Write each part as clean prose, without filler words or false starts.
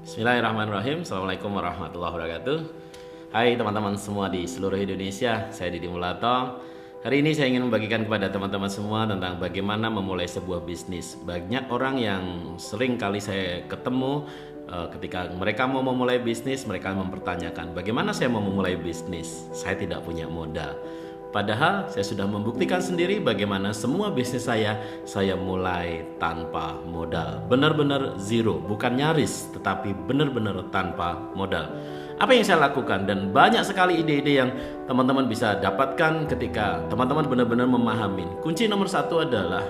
Bismillahirrahmanirrahim. Assalamualaikum warahmatullahi wabarakatuh. Hai teman-teman semua di seluruh Indonesia, saya Didi Mulato. Hari ini saya ingin membagikan kepada teman-teman semua tentang bagaimana memulai sebuah bisnis. Banyak orang yang sering kali saya ketemu ketika mereka mau memulai bisnis, mereka mempertanyakan bagaimana saya mau memulai bisnis, saya tidak punya modal. Padahal saya sudah membuktikan sendiri bagaimana semua bisnis saya mulai tanpa modal. Benar-benar zero, bukan nyaris, tetapi benar-benar tanpa modal. Apa yang saya lakukan, dan banyak sekali ide-ide yang teman-teman bisa dapatkan ketika teman-teman benar-benar memahami. Kunci nomor satu adalah,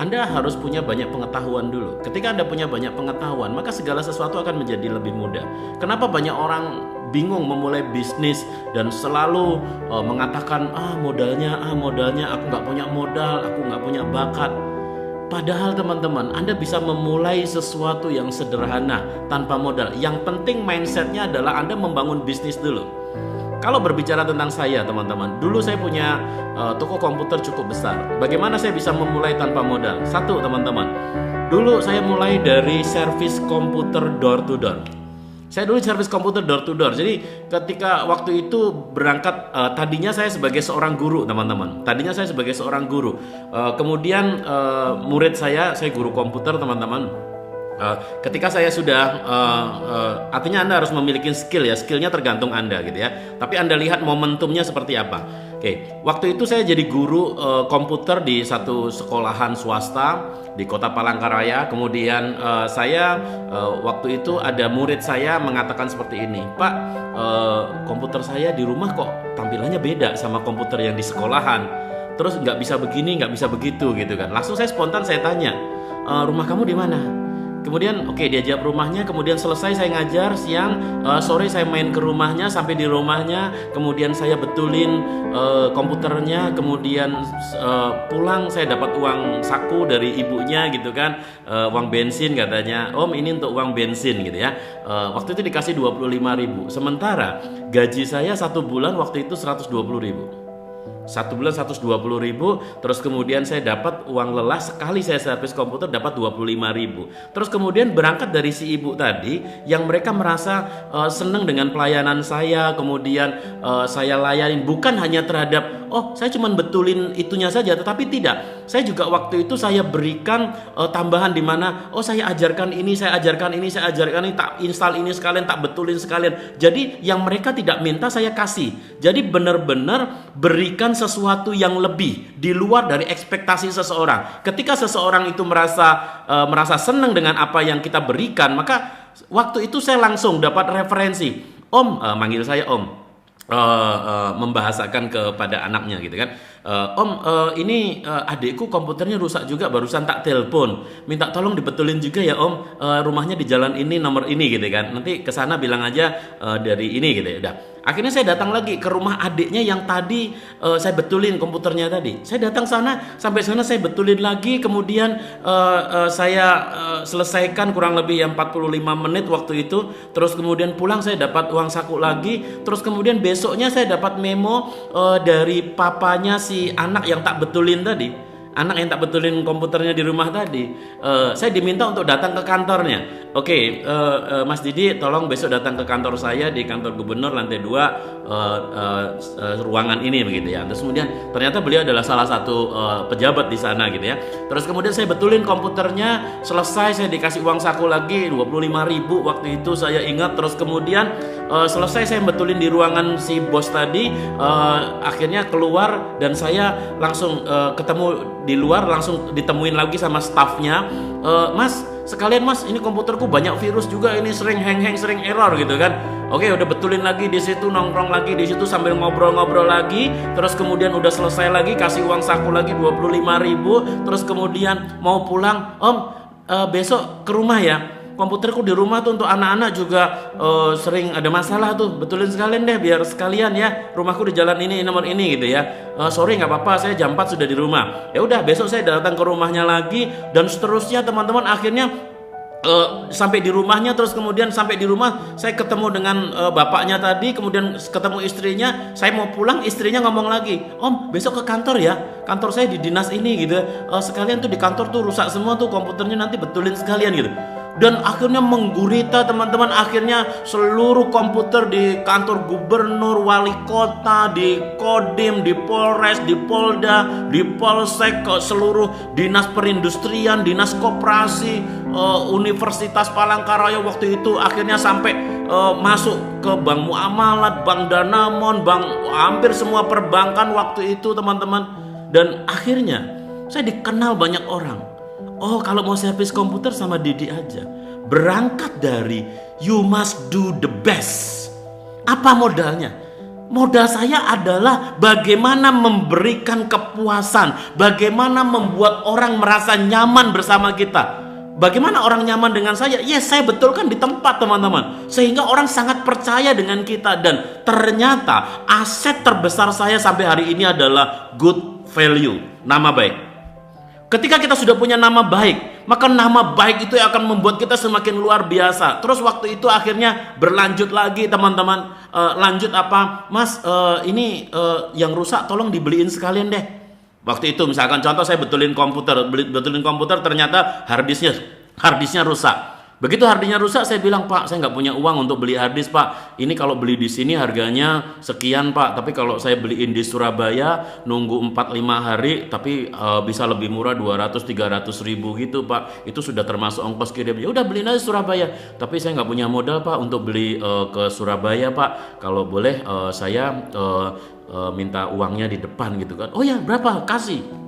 Anda harus punya banyak pengetahuan dulu. Ketika Anda punya banyak pengetahuan, maka segala sesuatu akan menjadi lebih mudah. Kenapa banyak orang bingung memulai bisnis dan selalu mengatakan modalnya aku nggak punya modal, aku nggak punya bakat. Padahal teman-teman, Anda bisa memulai sesuatu yang sederhana tanpa modal. Yang penting mindsetnya adalah Anda membangun bisnis dulu. Kalau berbicara tentang saya teman-teman, dulu saya punya toko komputer cukup besar. Bagaimana saya bisa memulai tanpa modal? Satu teman-teman, dulu saya mulai dari servis komputer door to door. Saya dulu servis komputer door to door. Jadi ketika waktu itu berangkat, tadinya saya sebagai seorang guru teman-teman. Kemudian murid saya guru komputer teman-teman. Ketika saya sudah, artinya Anda harus memiliki skill ya. Skillnya tergantung Anda gitu ya. Tapi Anda lihat momentumnya seperti apa. Oke, waktu itu saya jadi guru komputer di satu sekolahan swasta di Kota Palangkaraya. Kemudian waktu itu ada murid saya mengatakan seperti ini, Pak, komputer saya di rumah kok tampilannya beda sama komputer yang di sekolahan. Terus nggak bisa begini, nggak bisa begitu gitu kan. Langsung saya spontan saya tanya, rumah kamu di mana? Kemudian dia jawab rumahnya. Kemudian selesai saya ngajar siang, sore saya main ke rumahnya, sampai di rumahnya, kemudian saya betulin komputernya. Kemudian pulang saya dapat uang saku dari ibunya gitu kan, uang bensin katanya, Om ini untuk uang bensin gitu ya. Waktu itu dikasih 25.000. Sementara gaji saya satu bulan waktu itu 120.000. Satu bulan 120.000. Terus kemudian saya dapat uang lelah sekali saya servis komputer dapat 25.000. Terus kemudian berangkat dari si ibu tadi yang mereka merasa senang dengan pelayanan saya. Kemudian saya layanin bukan hanya terhadap saya cuma betulin itunya saja, tetapi tidak. Saya juga waktu itu saya berikan tambahan di mana saya ajarkan ini, saya ajarkan ini, tak install ini sekalian, tak betulin sekalian. Jadi yang mereka tidak minta saya kasih. Jadi benar-benar berikan sesuatu yang lebih di luar dari ekspektasi seseorang. Ketika seseorang itu merasa senang dengan apa yang kita berikan, maka waktu itu saya langsung dapat referensi. Om, manggil saya Om. Membahasakan kepada anaknya gitu kan, Om, ini adikku komputernya rusak juga, barusan tak telepon, minta tolong dibetulin juga ya Om, rumahnya di jalan ini, nomor ini gitu kan, nanti kesana bilang aja dari ini gitu ya. Udah, akhirnya saya datang lagi ke rumah adiknya yang tadi saya betulin komputernya tadi. Saya datang sampai sana saya betulin lagi. Kemudian saya selesaikan kurang lebih yang 45 menit waktu itu. Terus kemudian pulang saya dapat uang saku lagi. Terus kemudian besoknya saya dapat memo dari papanya si anak yang tak betulin tadi. Anak yang tak betulin komputernya di rumah tadi. Saya diminta untuk datang ke kantornya. Oke, Mas Didi, tolong besok datang ke kantor saya di kantor gubernur lantai 2, ruangan ini begitu ya. Terus kemudian ternyata beliau adalah salah satu pejabat di sana gitu ya. Terus kemudian saya betulin komputernya, selesai saya dikasih uang saku lagi 25.000 waktu itu saya ingat. Terus kemudian selesai saya betulin di ruangan si bos tadi, akhirnya keluar dan saya langsung ketemu di luar, langsung ditemuin lagi sama stafnya. Mas, sekalian Mas, ini komputerku banyak virus juga, ini sering hang, sering error gitu kan. Oke, udah betulin lagi di situ, nongkrong lagi di situ sambil ngobrol-ngobrol lagi. Terus kemudian udah selesai lagi, kasih uang saku lagi 25.000. Terus kemudian mau pulang, Om, besok ke rumah ya. Komputerku di rumah tuh untuk anak-anak juga sering ada masalah tuh, betulin sekalian deh biar sekalian ya, rumahku di jalan ini, nomor ini gitu ya. Sorry nggak apa-apa, saya jam 4 sudah di rumah. Ya udah, besok saya datang ke rumahnya lagi dan seterusnya teman-teman. Akhirnya sampai di rumahnya. Terus kemudian sampai di rumah saya ketemu dengan bapaknya tadi, kemudian ketemu istrinya. Saya mau pulang, istrinya ngomong lagi, Om besok ke kantor ya, kantor saya di dinas ini gitu, sekalian tuh di kantor tuh rusak semua tuh komputernya, nanti betulin sekalian gitu. dan akhirnya menggurita teman-teman. Akhirnya seluruh komputer di kantor gubernur, wali kota, di Kodim, di Polres, di Polda, di Polsek, ke seluruh dinas perindustrian, dinas koperasi, Universitas Palangkaraya waktu itu akhirnya sampai masuk ke Bank Muamalat, Bank Danamon, hampir semua perbankan waktu itu teman-teman. Dan akhirnya saya dikenal banyak orang. Oh, kalau mau servis komputer sama Didi aja. Berangkat dari you must do the best. Apa modalnya? Modal saya adalah bagaimana memberikan kepuasan, bagaimana membuat orang merasa nyaman bersama kita. Bagaimana orang nyaman dengan saya? Yes, saya betulkan di tempat teman-teman. Sehingga orang sangat percaya dengan kita. Dan ternyata aset terbesar saya sampai hari ini adalah good value, nama baik. Ketika kita sudah punya nama baik, maka nama baik itu akan membuat kita semakin luar biasa. Terus waktu itu akhirnya berlanjut lagi teman-teman. Lanjut apa? Mas, ini yang rusak tolong dibeliin sekalian deh. Waktu itu misalkan contoh saya betulin komputer ternyata harddisknya rusak. Begitu harddisknya rusak, saya bilang, Pak, saya nggak punya uang untuk beli harddisk, Pak. Ini kalau beli di sini harganya sekian, Pak. Tapi kalau saya beliin di Surabaya, nunggu 4-5 hari, tapi bisa lebih murah 200-300 ribu gitu, Pak. Itu sudah termasuk ongkos kirim. Ya udah beliin aja Surabaya. Tapi saya nggak punya modal, Pak, untuk beli ke Surabaya, Pak. Kalau boleh saya minta uangnya di depan gitu kan. Oh ya, berapa? Kasih.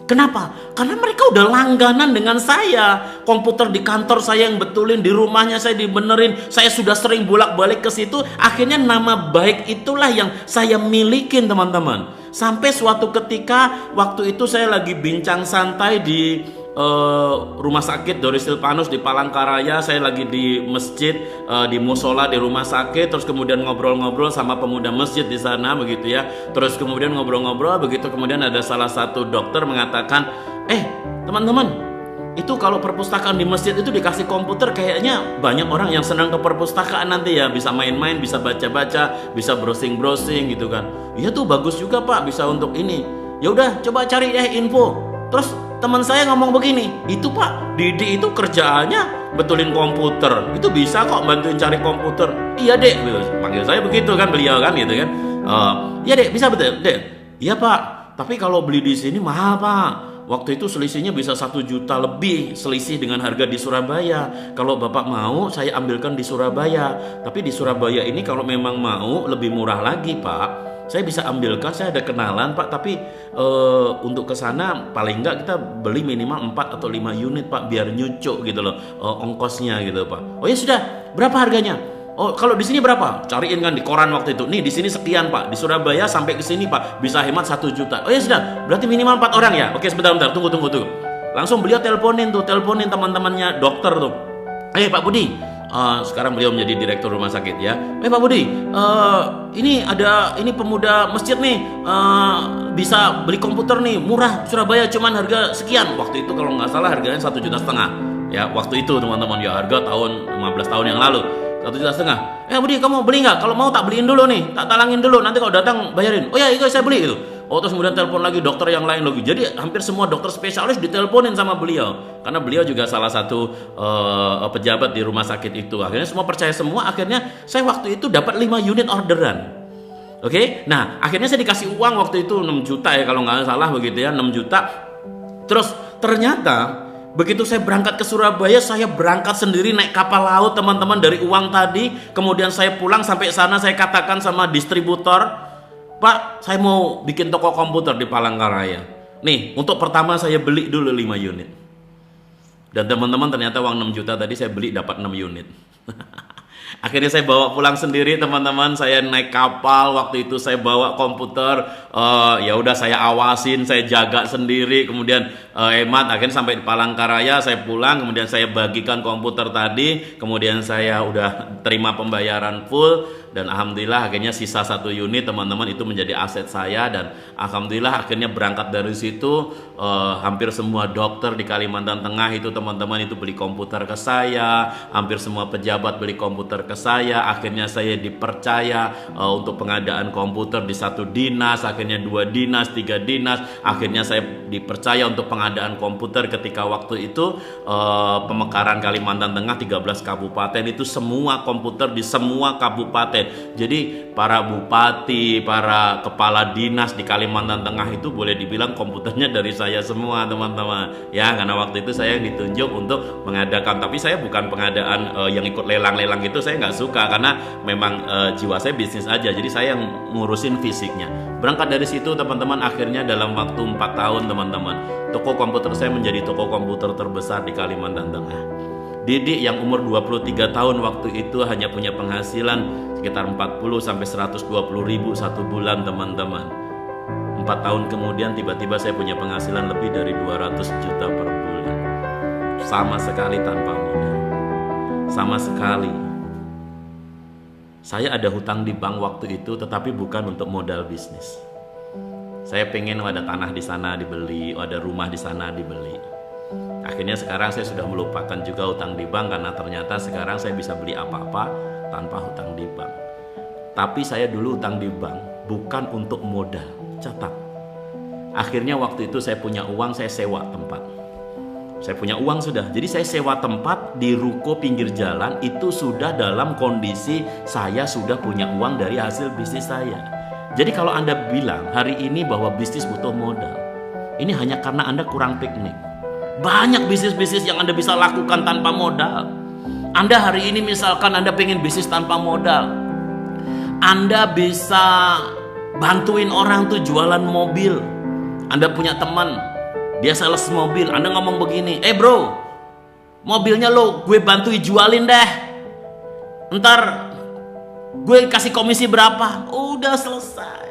Kenapa? Karena mereka udah langganan dengan saya. Komputer di kantor saya yang betulin, di rumahnya saya dibenerin. Saya sudah sering bolak-balik ke situ. Akhirnya nama baik itulah yang saya milikin teman-teman. Sampai suatu ketika waktu itu saya lagi bincang santai di rumah sakit Doris Silvanus di Palangkaraya. Saya lagi di masjid, di musola di rumah sakit. Terus kemudian ngobrol-ngobrol sama pemuda masjid di sana begitu ya. Terus kemudian ngobrol-ngobrol begitu, kemudian ada salah satu dokter mengatakan, teman-teman, itu kalau perpustakaan di masjid itu dikasih komputer, kayaknya banyak orang yang senang ke perpustakaan nanti ya, bisa main-main, bisa baca-baca, bisa browsing-browsing gitu kan. Iya tuh bagus juga, Pak, bisa untuk ini. Ya udah, coba cari info. Terus teman saya ngomong begini, itu Pak, Didi itu kerjaannya betulin komputer, itu bisa kok bantuin cari komputer. Iya Dek, panggil saya begitu kan beliau kan gitu kan. Iya Dek, bisa betul Dek. Iya Pak, tapi kalau beli di sini mahal Pak. Waktu itu selisihnya bisa 1 juta lebih selisih dengan harga di Surabaya. Kalau Bapak mau, saya ambilkan di Surabaya. Tapi di Surabaya ini kalau memang mau lebih murah lagi Pak, saya bisa ambilkan, saya ada kenalan Pak. Tapi untuk ke sana paling enggak kita beli minimal 4 atau 5 unit Pak, biar nyucuk gitu loh ongkosnya gitu Pak. Oh ya sudah, berapa harganya? Oh kalau di sini berapa? Cariin kan di koran waktu itu. Nih di sini sekian Pak. Di Surabaya sampai ke sini Pak bisa hemat 1 juta. Oh ya sudah, berarti minimal 4 orang ya. Oke sebentar, tunggu. Langsung beliau teleponin teman-temannya dokter tuh. Pak Budi. Sekarang beliau menjadi direktur rumah sakit ya. Pak Budi, ini pemuda masjid nih, bisa beli komputer nih murah Surabaya cuman harga sekian. Waktu itu kalau nggak salah harganya 1,5 juta ya waktu itu teman-teman ya, harga tahun 15 tahun yang lalu 1,5 juta. Budi kamu beli nggak? Kalau mau tak beliin dulu nih, tak talangin dulu, nanti kalau datang bayarin. Oh ya itu saya beli itu. Oh terus kemudian telepon lagi dokter yang lain lagi. Jadi hampir semua dokter spesialis diteleponin sama beliau, karena beliau juga salah satu pejabat di rumah sakit itu. Akhirnya semua percaya semua. Akhirnya saya waktu itu dapat 5 unit orderan. Oke, nah akhirnya saya dikasih uang waktu itu 6 juta ya kalau nggak salah begitu ya, 6 juta. Terus ternyata begitu saya berangkat ke Surabaya, saya berangkat sendiri naik kapal laut teman-teman dari uang tadi. Kemudian saya pulang sampai sana, saya katakan sama distributor, Pak, saya mau bikin toko komputer di Palangkaraya. Nih, untuk pertama saya beli dulu 5 unit. Dan teman-teman ternyata uang 6 juta tadi saya beli dapat 6 unit. Akhirnya saya bawa pulang sendiri teman-teman. Saya naik kapal, waktu itu saya bawa komputer. Ya udah saya awasin, saya jaga sendiri. Kemudian hemat, akhirnya sampai di Palangkaraya saya pulang. Kemudian saya bagikan komputer tadi. Kemudian saya udah terima pembayaran full. Dan alhamdulillah akhirnya sisa 1 unit teman-teman itu menjadi aset saya. Dan alhamdulillah akhirnya berangkat dari situ hampir semua dokter di Kalimantan Tengah itu teman-teman itu beli komputer ke saya. Hampir semua pejabat beli komputer ke saya. Akhirnya saya dipercaya untuk pengadaan komputer di satu dinas. Akhirnya akhirnya 2 dinas, 3 dinas, akhirnya saya dipercaya untuk pengadaan komputer ketika waktu itu pemekaran Kalimantan Tengah 13 kabupaten itu semua komputer di semua kabupaten. Jadi para bupati, para kepala dinas di Kalimantan Tengah itu boleh dibilang komputernya dari saya semua, teman-teman. Ya, karena waktu itu saya yang ditunjuk untuk mengadakan, tapi saya bukan pengadaan yang ikut lelang-lelang itu, saya nggak suka karena memang jiwa saya bisnis aja. Jadi saya yang ngurusin fisiknya. Berangkat dari situ teman-teman, akhirnya dalam waktu 4 tahun teman-teman, toko komputer saya menjadi toko komputer terbesar di Kalimantan Tengah. Didik yang umur 23 tahun waktu itu hanya punya penghasilan sekitar 40 sampai 120 ribu satu bulan, teman-teman. 4 tahun kemudian tiba-tiba saya punya penghasilan lebih dari 200 juta per bulan. Sama sekali tanpa modal. Sama sekali. Saya ada hutang di bank waktu itu, tetapi bukan untuk modal bisnis. Saya pengen ada tanah di sana dibeli, ada rumah di sana dibeli. Akhirnya sekarang saya sudah melupakan juga hutang di bank, karena ternyata sekarang saya bisa beli apa-apa tanpa hutang di bank. Tapi saya dulu hutang di bank bukan untuk modal, catat. Akhirnya waktu itu saya punya uang, saya sewa tempat. Saya punya uang sudah, jadi saya sewa tempat di ruko pinggir jalan. Itu sudah dalam kondisi saya sudah punya uang dari hasil bisnis saya. Jadi kalau Anda bilang hari ini bahwa bisnis butuh modal, ini hanya karena Anda kurang piknik. Banyak bisnis-bisnis yang Anda bisa lakukan tanpa modal. Anda hari ini misalkan Anda pengen bisnis tanpa modal, Anda bisa bantuin orang tuh jualan mobil. Anda punya teman, dia sales mobil, Anda ngomong begini, bro, mobilnya lo gue bantuin jualin deh, ntar gue kasih komisi berapa, udah selesai.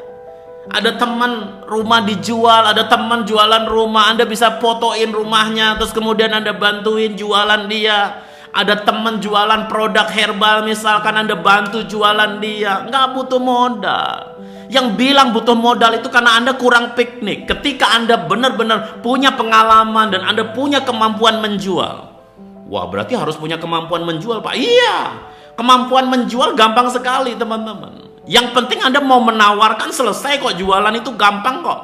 Ada teman rumah dijual, ada teman jualan rumah, Anda bisa fotoin rumahnya, terus kemudian Anda bantuin jualan dia. Ada teman jualan produk herbal misalkan, Anda bantu jualan dia. Nggak butuh modal. Yang bilang butuh modal itu karena Anda kurang piknik. Ketika Anda benar-benar punya pengalaman dan Anda punya kemampuan menjual, wah berarti harus punya kemampuan menjual, Pak. Iya, kemampuan menjual gampang sekali, teman-teman. Yang penting Anda mau menawarkan, selesai kok. Jualan itu gampang kok.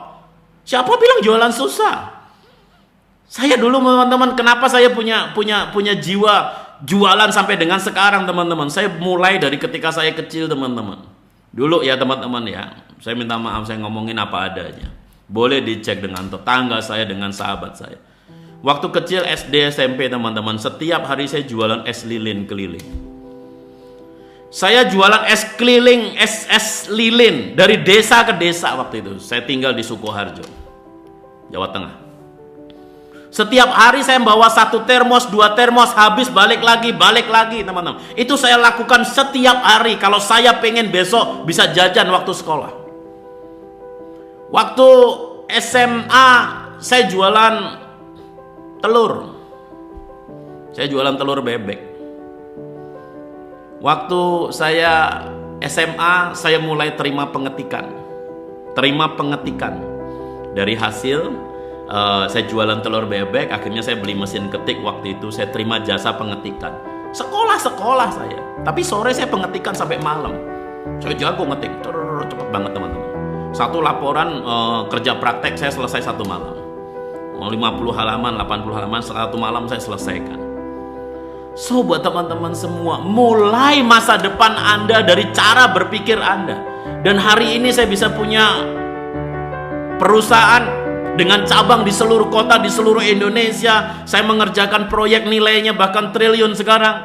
Siapa bilang jualan susah? Saya dulu, teman-teman, kenapa saya punya jiwa jualan sampai dengan sekarang, teman-teman. Saya mulai dari ketika saya kecil, teman-teman. Dulu ya teman-teman ya, saya minta maaf saya ngomongin apa adanya. Boleh dicek dengan tetangga saya, dengan sahabat saya. Waktu kecil SD SMP, teman-teman, setiap hari saya jualan es lilin keliling. Saya jualan es keliling, es lilin dari desa ke desa waktu itu. Saya tinggal di Sukoharjo, Jawa Tengah. Setiap hari saya bawa 1 termos, 2 termos, habis balik lagi, teman-teman. Itu saya lakukan setiap hari. Kalau saya pengen besok bisa jajan waktu sekolah. Waktu SMA saya jualan telur. Saya jualan telur bebek. Waktu saya SMA saya mulai terima pengetikan. Dari hasil saya jualan telur bebek, akhirnya saya beli mesin ketik. Waktu itu saya terima jasa pengetikan. Sekolah saya, tapi sore saya pengetikan sampai malam. Saya jago ngetik, cepet banget, teman-teman. Satu laporan kerja praktek saya selesai 1 malam. 50 halaman, 80 halaman, 1 malam saya selesaikan. So buat teman-teman semua, mulai masa depan Anda dari cara berpikir Anda. Dan hari ini saya bisa punya perusahaan dengan cabang di seluruh kota, di seluruh Indonesia. Saya mengerjakan proyek nilainya bahkan triliun sekarang.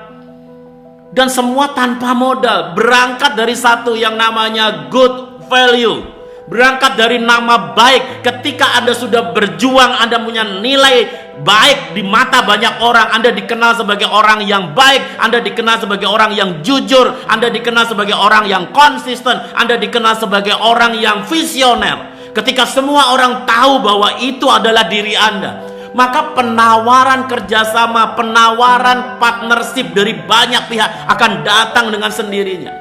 Dan semua tanpa modal. Berangkat dari satu yang namanya good value. Berangkat dari nama baik. Ketika Anda sudah berjuang, Anda punya nilai baik di mata banyak orang. Anda dikenal sebagai orang yang baik. Anda dikenal sebagai orang yang jujur. Anda dikenal sebagai orang yang konsisten. Anda dikenal sebagai orang yang visioner. Ketika semua orang tahu bahwa itu adalah diri Anda, maka penawaran kerjasama, penawaran partnership dari banyak pihak akan datang dengan sendirinya.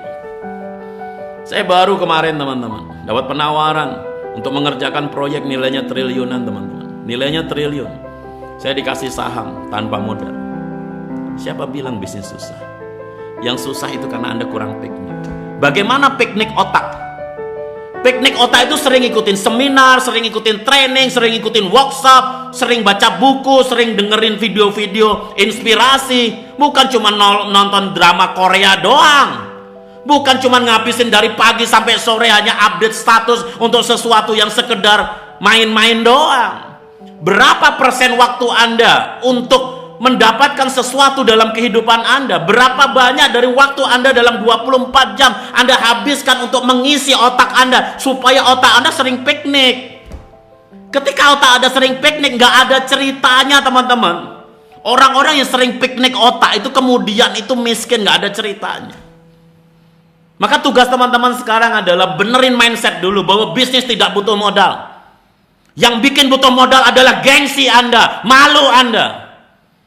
Saya baru kemarin, teman-teman, dapat penawaran untuk mengerjakan proyek nilainya triliunan, teman-teman. Nilainya triliun. Saya dikasih saham tanpa modal. Siapa bilang bisnis susah? Yang susah itu karena Anda kurang piknik. Bagaimana piknik otak? Piknik otak itu sering ikutin seminar, sering ikutin training, sering ikutin workshop, sering baca buku, sering dengerin video-video inspirasi. Bukan cuma nonton drama Korea doang. Bukan cuma ngabisin dari pagi sampai sore hanya update status untuk sesuatu yang sekedar main-main doang. Berapa persen waktu Anda untuk mendapatkan sesuatu dalam kehidupan Anda? Berapa banyak dari waktu Anda dalam 24 jam Anda habiskan untuk mengisi otak Anda supaya otak Anda sering piknik? Ketika otak Anda sering piknik, nggak ada ceritanya, teman-teman. Orang-orang yang sering piknik otak itu kemudian itu miskin, nggak ada ceritanya. Maka tugas teman-teman sekarang adalah benerin mindset dulu bahwa bisnis tidak butuh modal. Yang bikin butuh modal adalah gengsi Anda, malu Anda.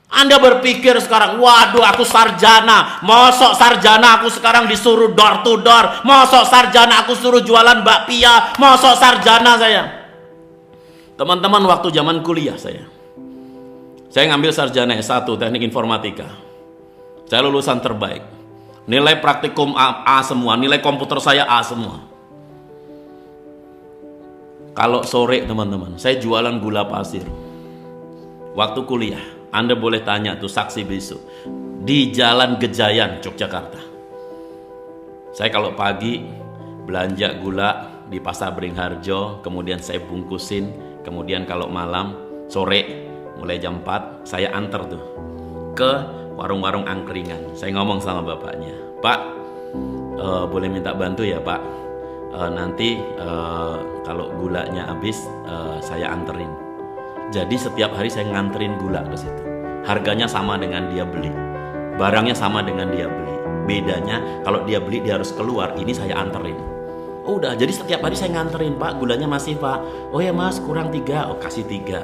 Anda berpikir sekarang, waduh aku sarjana, mosok sarjana aku sekarang disuruh door to door, mosok sarjana aku suruh jualan bakpia, mosok sarjana saya. Teman-teman, waktu zaman kuliah saya ngambil sarjana S1 teknik informatika. Saya lulusan terbaik. Nilai praktikum A semua, nilai komputer saya A semua. Kalau sore teman-teman, saya jualan gula pasir. Waktu kuliah, Anda boleh tanya tuh saksi bisu di Jalan Gejayan, Yogyakarta. Saya kalau pagi belanja gula di Pasar Beringharjo, kemudian saya bungkusin, kemudian kalau malam sore mulai jam 4 saya antar tuh ke warung-warung angkringan. Saya ngomong sama bapaknya, Pak, boleh minta bantu ya Pak, nanti kalau gulanya habis saya anterin. Jadi setiap hari saya nganterin gula ke situ. Harganya sama dengan dia beli, barangnya sama dengan dia beli. Bedanya kalau dia beli dia harus keluar, ini saya anterin. Udah, jadi setiap hari saya nganterin, Pak gulanya masih Pak. Oh ya Mas, kurang 3, oh kasih 3.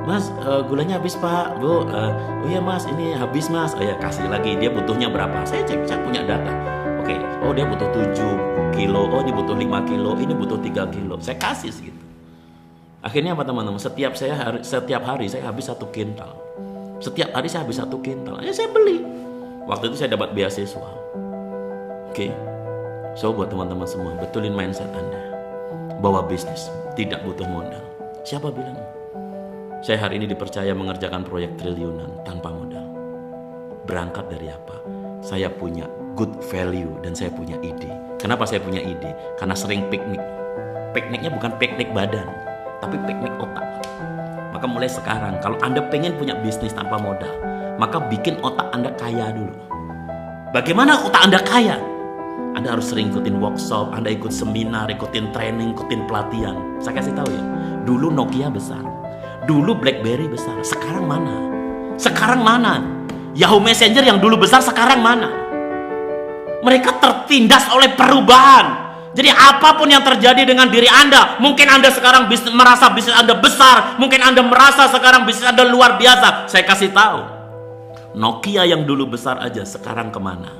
Mas, gulanya habis Pak, Bu. Oh ya Mas, ini habis Mas. Oh ya kasih lagi. Dia butuhnya berapa? Saya cek, saya punya data. Oke, oh dia butuh 7 kilo, oh ini butuh 5 kilo, ini butuh 3 kilo. Saya kasih segitu. Akhirnya apa teman-teman? Setiap hari saya habis 1 kintal. Setiap hari saya habis 1 kintal. Ya saya beli. Waktu itu saya dapat beasiswa. Oke. So buat teman-teman semua, betulin mindset Anda bahwa bisnis tidak butuh modal. Siapa bilang? Saya hari ini dipercaya mengerjakan proyek triliunan tanpa modal. Berangkat dari apa? Saya punya good value dan saya punya ide. Kenapa saya punya ide? Karena sering piknik. Pikniknya bukan piknik badan, tapi piknik otak. Maka mulai sekarang, kalau Anda pengen punya bisnis tanpa modal, maka bikin otak Anda kaya dulu. Bagaimana otak Anda kaya? Anda harus sering ikutin workshop, Anda ikut seminar, ikutin training, ikutin pelatihan. Saya kasih tahu ya, dulu Nokia besar, dulu BlackBerry besar, sekarang mana? Sekarang mana? Yahoo Messenger yang dulu besar, sekarang mana? Mereka tertindas oleh perubahan. Jadi apapun yang terjadi dengan diri Anda, mungkin Anda sekarang merasa bisnis Anda besar, mungkin Anda merasa sekarang bisnis Anda luar biasa. Saya kasih tahu, Nokia yang dulu besar aja sekarang kemana?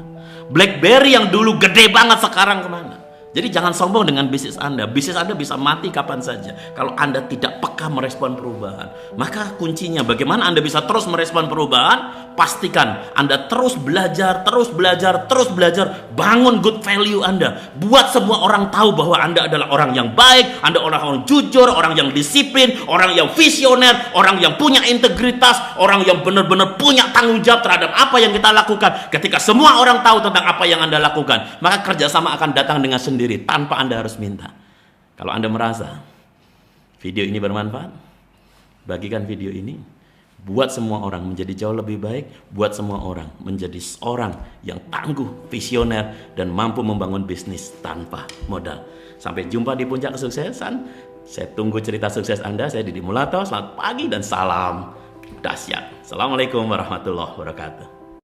BlackBerry yang dulu gede banget sekarang kemana? Jadi jangan sombong dengan bisnis Anda. Bisnis Anda bisa mati kapan saja kalau Anda tidak peka merespon perubahan. Maka kuncinya bagaimana Anda bisa terus merespon perubahan? Pastikan Anda terus belajar, terus belajar, terus belajar. Bangun good value Anda. Buat semua orang tahu bahwa Anda adalah orang yang baik, Anda orang jujur, orang yang disiplin, orang yang visioner, orang yang punya integritas, orang yang benar-benar punya tanggung jawab terhadap apa yang kita lakukan. Ketika semua orang tahu tentang apa yang Anda lakukan, maka kerjasama akan datang dengan sendiri tanpa Anda harus minta. Kalau Anda merasa video ini bermanfaat, bagikan video ini. Buat semua orang menjadi jauh lebih baik. Buat semua orang menjadi seorang yang tangguh, visioner, dan mampu membangun bisnis tanpa modal. Sampai jumpa di puncak kesuksesan. Saya tunggu cerita sukses Anda. Saya Didi Mulato. Selamat pagi dan salam dahsyat. Assalamualaikum warahmatullahi wabarakatuh.